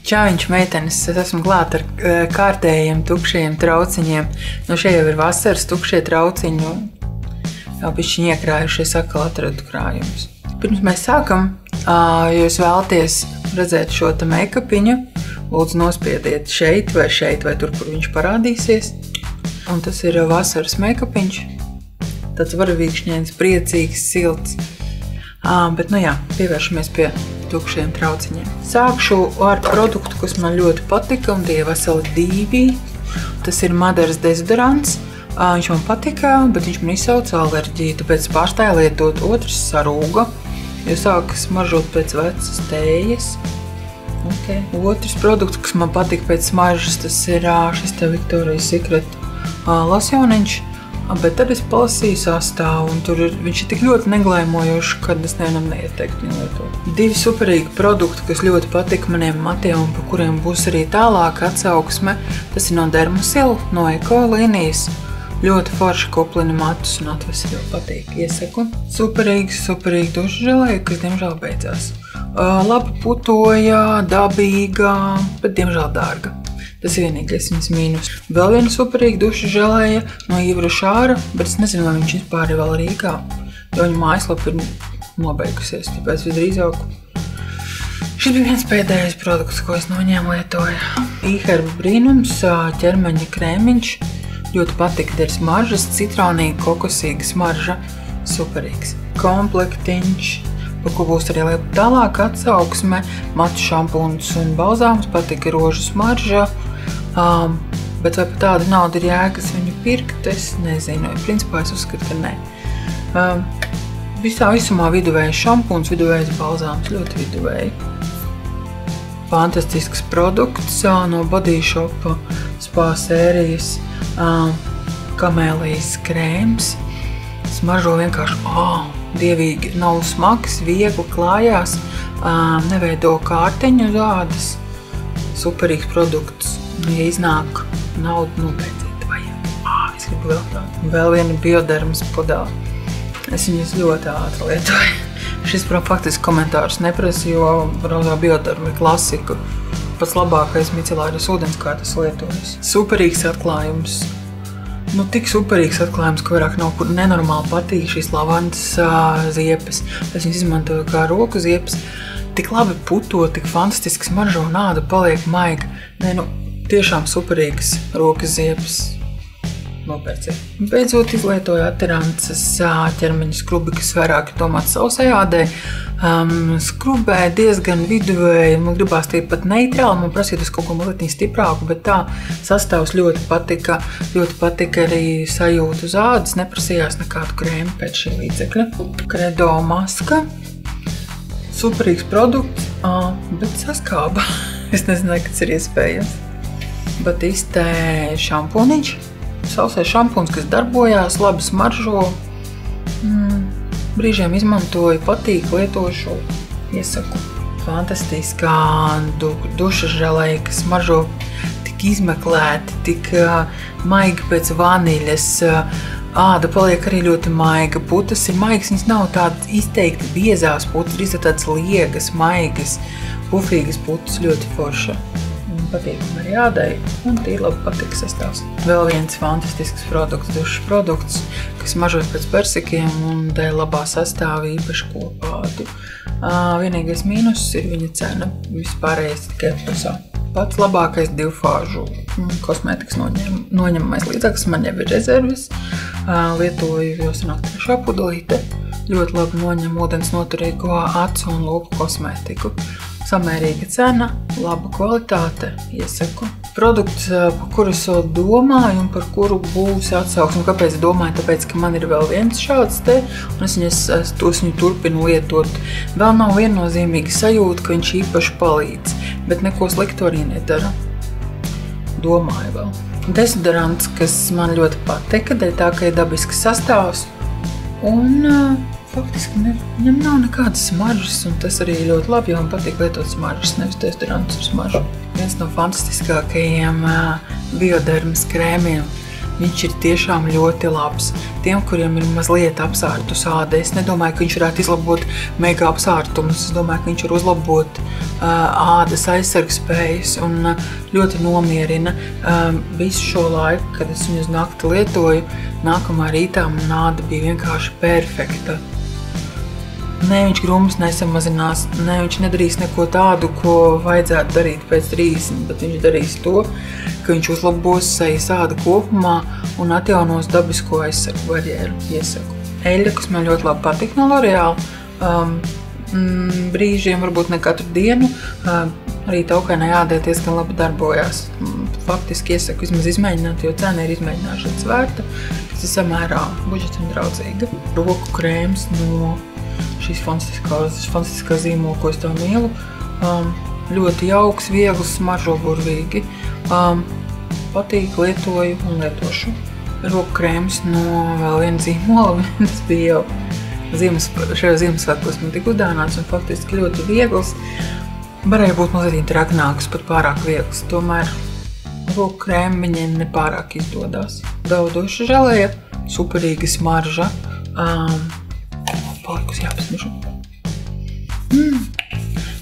Čāviņš meitenes, es esmu klāt ar kārtējiem tukšajiem trauciņiem. Nu, šie jau ir vasaras tukšie trauciņi, jau bišķiņi iekrājušies, atkal atradu krājumus. Pirms mēs sākam, ja jūs vēlaties redzēt šo te make-upiņu, lūdzu nospiediet šeit vai tur, kur viņš parādīsies. Un tas ir vasaras make-upiņš. Tāds varavīkšņains, priecīgs, silts. Bet, nu jā, pievēršamies pie tukšiem trauciņiem. Sākšu ar produktu, kas man ļoti patika, un tie veseli 2. Tas ir Madaras dezodorants. Viņš man patika, bet viņš man izsauca alerģiju, tāpēc pārstāju lietot. Otrs sarūga, jo sāka smaržot pēc vecas tējas. Okay. Otrs produkts, kas man patika pēc smaržas, tas ir šis te Victoria's Secret losjoniņš. Bet tad es palasīju sastāvu, un viņš ir tik ļoti neglēmojošs, kad es nevienam neieteiktu viņu lietot. 2 superīgi produkti, kas ļoti patika maniem matiem, un par kuriem būs arī tālāk atsauksme. Tas ir no Dermosil, no Eko līnijas. Ļoti forši kuplina matus un atvesļo patīk. Iesaku. Superīgi dušu želeja, kas diemžēl beidzās. Labi putoja, dabīga, bet diemžēl dārga. Tas ir vienīgais viņas mīnus. Vēl viena superīga duša želeja no Yves Rocher, bet es nezinu, vai viņš vispār ir vēl Rīgā, jo viņa mājaslapa ir nobeigusies, tāpēc visdrīzāk. Šis bija viens pēdējais produkts, ko es no viņiem lietoju. Iherba brīnums, ķermeņa krēmiņš, ļoti patika der smaržas, citronīga, kokosīga smarža, superīgs. Komplektiņš, par ko būs arī tālāk atsauksme, matu šampūns un balzāms, patika rožu smarža. Bet vai par tādu naudu ir jēgas viņu pirkt, es nezinu. Principā es uzskatu, ka nē. Visumā viduvējs šampūns, viduvējs balzāms, ļoti viduvēji. Fantastisks produkts no Body Shop spa sērijas, kamēlijas krēms. Smaržo vienkārši, dievīgi, nav smags, viegli klājās, neveido kārteņu uz ādas. Superīgs produkts. Ja iznāk naudu, nopēcīt vajag. Es gribu vēl tādu. Vēl viena Biodermas pudele. Es viņas ļoti ātri lietoju. Šis faktiski komentārus neprasa, jo rozā Bioderma ir klasika. Pats labākais micellārais ūdenskārtas lietojas. Superīgs atklājums. Nu, tik superīgs atklājums, ka vairāk nav kur nenormāli patīk šīs lavandas ziepes. Es viņas izmantoju kā roku ziepes. Tik labi puto, tik fantastiski smaržo un āda paliek maiga. Nē, nu, tiešām superīgas rokas ziepes. Nopērciet. Beidzot izlietoju Aterances ķermeņa skrubi, kas vairāk domāts sausai ādai. Skrubē diezgan viduvēji, man gribās tie pat neitrāli, man prasīt uz kaut ko mazliet stiprāku, bet tā sastāvs ļoti patika. Ļoti patika arī sajūta uz ādas, neprasījās nekādu krēmu pēc šī līdzekļa. Credo maska. Superīgs produkts, bet saskāba. Es nezināju, ka tas ir iespējams. Batiste šampūniņš. Sausais šampūns, kas darbojās, labi smaržo. Brīžiem izmantoju, patīk, lietošu, iesaku. Fantastiskā duša želeja, kas smaržo tik izmeklēti, tik maigi pēc vaniļas. Āda paliek arī ļoti maiga. Putas ir maigas, viņas nav tādas izteikti biezās putas, drīz tādas liegas, maigas, pufīgas putas, ļoti forša. Patīkam arī ādai, un tīri labi patīk sastāvs. Vēl viens fantastisks produkts, dušas produkts, kas smaržojas pēc persikiem un dēļ labā sastāva īpaši kopādu. Vienīgais mīnus ir viņa cena, vispārējais tikai pusā. Pats labākais 2 fāžu kosmētikas noņemamais līdzeklis, man jau ir rezerves. Lietoju jau sanāk 3. pudelīte. Ļoti labi noņem ūdens noturīgo acu un lūpu kosmētiku. Samērīga cena, laba kvalitāte, iesaku. Produkts, par kuru es vēl domāju un par kuru būs atsauksme. Kāpēc domāju? Tāpēc, ka man ir vēl viens šāds te, un es viņu turpinu lietot. Vēl nav viennozīmīga sajūta, ka viņš īpaši palīdz, bet neko sliktu arī nedara. Domāju vēl. Dezodorants, kas man ļoti patika, dēļ tā, ka ir dabisks sastāvs, un faktiski viņam nav nekādas smaržas, un tas arī ļoti labi, jo man patīk lietot smaržas, nevis dezodorants ar smaržu. Viens no fantastiskākajiem Biodermas krēmiem. Viņš ir tiešām ļoti labs. Tiem, kuriem ir mazliet apsārtus āda, es nedomāju, ka viņš varētu izlabot mega apsārtumus. Es domāju, ka viņš var uzlabot ādas aizsargspējas un ļoti nomierina visu šo laiku, kad es viņu uz nakti lietoju. Nākamā rītā man āda bija vienkārši perfekta. Ne, viņš grums nesamazinās, ne, viņš nedarīs neko tādu, ko vajadzētu darīt pēc 30, bet viņš darīs to, ka viņš uzlabos sejas ādu kopumā un atjaunos dabisko aizsargu barjeru, iesaku. Eļļa, kas man ļoti labi patīk no L'Oreal, brīžiem, varbūt ne katru dienu, arī taukainai ādai diezgan labi darbojās. Faktiski iesaku vismaz izmēģināt, jo cena ir izmēģināšanas vērta, kas ir samērā budžetam draudzīga. Roku krēms no šīs fantastiskā zīmola, ko es tā mīlu. Ļoti jauks, viegls, smaržo burvīgi. Patīk, lietoju un lietošu. Roku krēms no vēl viena zīmola, tas bija jau šajā Ziemassvētkos man tika uzdāvināts un faktiski ļoti viegls. Varēja būt mazliet tragnāks, pat pārāk viegls. Tomēr roku krēmi viņiem nepārāk izdodās. Daudoša želeja, superīga smarža. Palikusi jāpasmažu.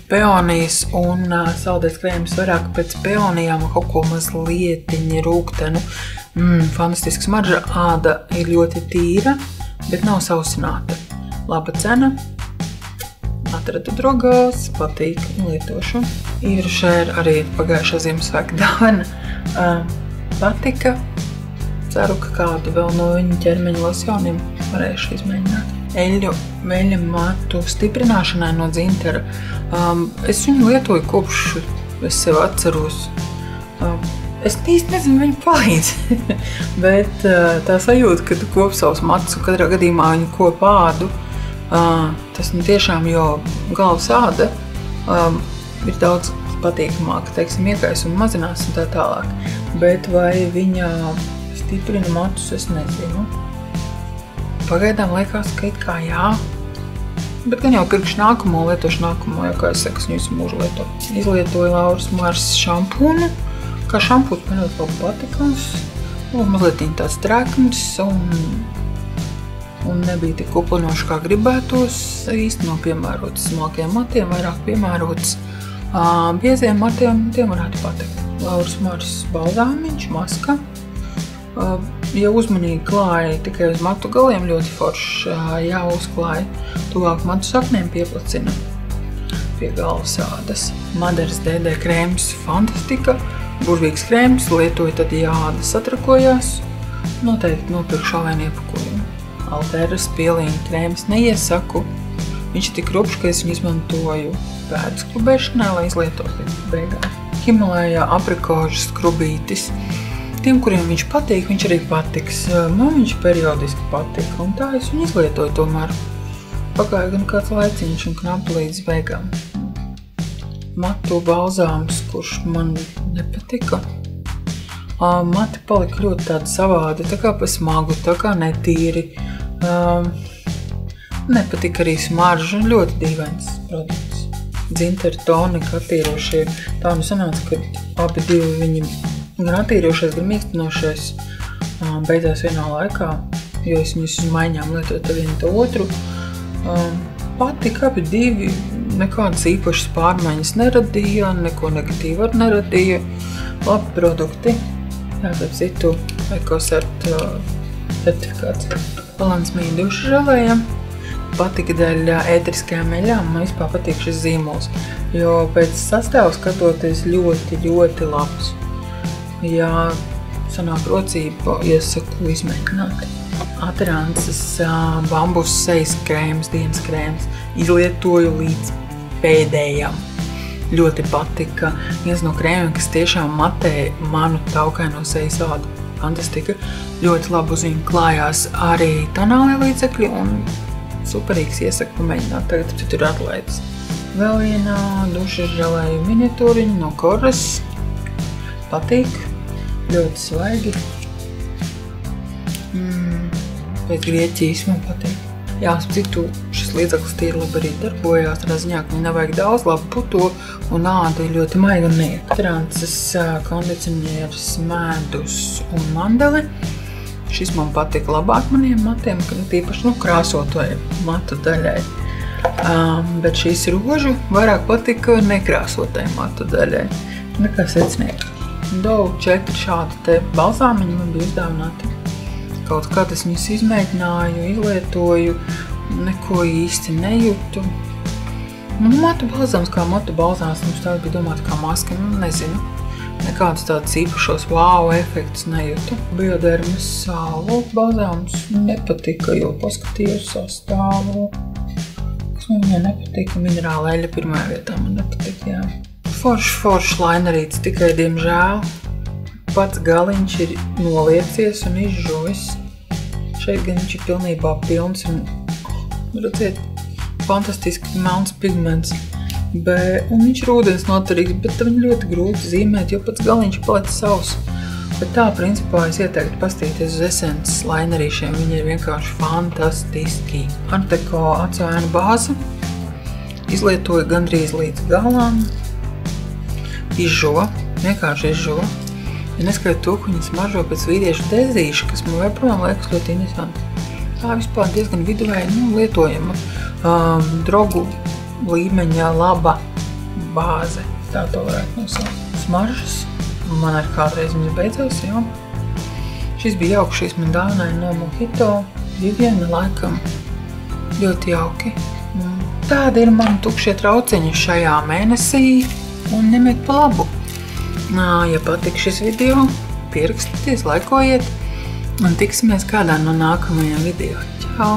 Peonijas un saldēts krēms vairāk pēc peonijām kaut ko mazlietiņi rūgtenu. Fantastisks smarža, āda ir ļoti tīra, bet nav sausināta. Laba cena, atradu drogās, patīk un lietošu. Īvrušēr arī pagājušā Ziemassvētku dāvana patika. Ceru, ka kādu vēl no viņa ķermeņa losjoniem varēšu izmēģināt. Eļļu matu stiprināšanai no dzintara. Es viņu lietoju kopš es sev atceros. Es īsti nezinu, viņa palīdz, bet tā sajūta, ka tu kop savus matus un katrā gadījumā viņu kop ādu, tas tiešām, jo galvas āda ir daudz patīkamāka, teiksim, iekais un mazinās un tā tālāk. Bet vai viņa stiprina matus, es nezinu. Pagaidām liekas, ka it kā jā, bet gan jau pirkšu nākamo, lietošu nākamo, jo, kā es saku, es viņu visu mūžu lieto. Izlietoju Lauras Mars šampūnu, kā šampūns man ļoti labi patikās, mazliet tāds trekns un nebija tik kuplinoši, kā gribētos, īsti nav piemērots smalkiem matiem, vairāk piemērots bieziem matiem, tiem varētu patikt. Lauras Mars baldāmiņš, maska. Ja uzmanīgi klāja tikai uz matu galiem, ļoti forši jāuzklāja. Tuvāk matu saknēm pieplicina pie galvas ādas. Madaras DD krēms fantastika, burvīgs krēms, lietoju tad, ja āda satrakojās. Noteikti nopirkšu avēnu iepakojumu. Alteras pielīņa krēms neiesaku. Viņš ir tik rupšs, ka es viņu izmantoju pēdas skrubēšanai, lai izlietotu līdz beigām. Himalējā aprikožas skrubītis. Tiem, kuriem viņš patīk, viņš arī patiks. Man viņš periodiski patika, un tā es viņu izlietoju tomēr. Pagāja gan kāds laiciņš un knapi līdz beigām. Matu balzāms, kurš man nepatika. Mati palika ļoti tādi savādi, tā kā pa smagu, tā kā netīri. Nepatika arī smarža, ļoti dīvains produkts. Dzintara tonika attīrošie. Tā nu sanāca, ka abi divi viņi gan attīrošais, gan mīkstinošais beidzās vienā laikā, jo es viņus uz maiņām lietoju vienu to otru. Patika abi divi, nekādas īpašas pārmaiņas neradīja, neko negatīvu arī neradīja. Labi produkti, tātad citu EcoCert certifikāts. Balance Me duša želeja. Patika dēļ ēteriskajām eļļām, man vispār patīk šis zīmols, jo pēc sastāvu skatoties ļoti, ļoti labs. Ja sanāk rocība, iesaku izmēģināt. Atrances bambus sejas krēms, dienas krēms. Izlietoju līdz pēdējam. Ļoti patika. Viens no krēmiem, kas tiešām matē manu taukaino sejas ādu. Fantastika. Ļoti labi uz viņu klājās arī tonālie līdzekļi un superīgs iesaku pamēģināt. Tagad citur atlaides. Vēl viena duša želeja miniatūriņa no Korras. Patīk. Ļoti svaigi. Pēc Grieķijas man patīk. Jā, citu šis līdzeklis tīri labi arī darbojās, tādā ziņā, ka viņi nevajag daudz, labi puto un āda ir ļoti maiga un nieka. Atrances kondicionieris medus un mandeli. Šis man patīk labāk maniem matiem, tīpaši krāsotajai matu daļai. Bet šīs rožu vairāk patika nekrāsotajai matu daļai. Nekā secinieki. Dove 4 šādi te balzāmiņi man bija uzdāvināti. Kaut kad es viņus izmēģināju, izlietoju, neko īsti nejūtu. Matu balzāms kā matu balzāms, mums tā bija domāta kā maska, nezinu. Nekādus tādus īpašos wow efektus nejūtu. Biodermas sālu balzāms nepatika, jo paskatījos sastāvu. Kas man viņai nepatika? Minerāla eļa pirmajā vietā man nepatika, jā. Foršs lainerīts, tikai diemžēl pats galiņš ir noliecies un izžuvis. Šeit gan viņš ir pilnībā pilns un, redziet, fantastiski melns pigments. Un viņš ir ūdens noturīgs, bet viņu ļoti grūti zīmēt, jo pats galiņš ir palicis savs. Bet tā, principā, es ieteiktu pastīties uz Essence lainerīšiem. Viņi ir vienkārši fantastiski. Art Deco acu bāze. Izlietoju gandrīz līdz galam. Izžuva, vienkārši izžuva. Ja neskait to, ka viņi smaržo pēc vīriešu dezīša, kas man joprojām liekas ļoti interesanti. Tā vispār diezgan viduvēji lietojama drogu līmeņa laba bāze. Tā to varētu nosaukt. Smaržas. Man arī kādreiz viņas beidzās, jā. Šis bija jauks, šis man dāvināja no Mojito. Viviena laikam ļoti jauki. Tādi ir mani tukšie trauciņi šajā mēnesī. Un ņemiet pa labu. Ja patīk šis video, pierakstieties, laikojiet un tiksimies kādā no nākamajiem video. Čau!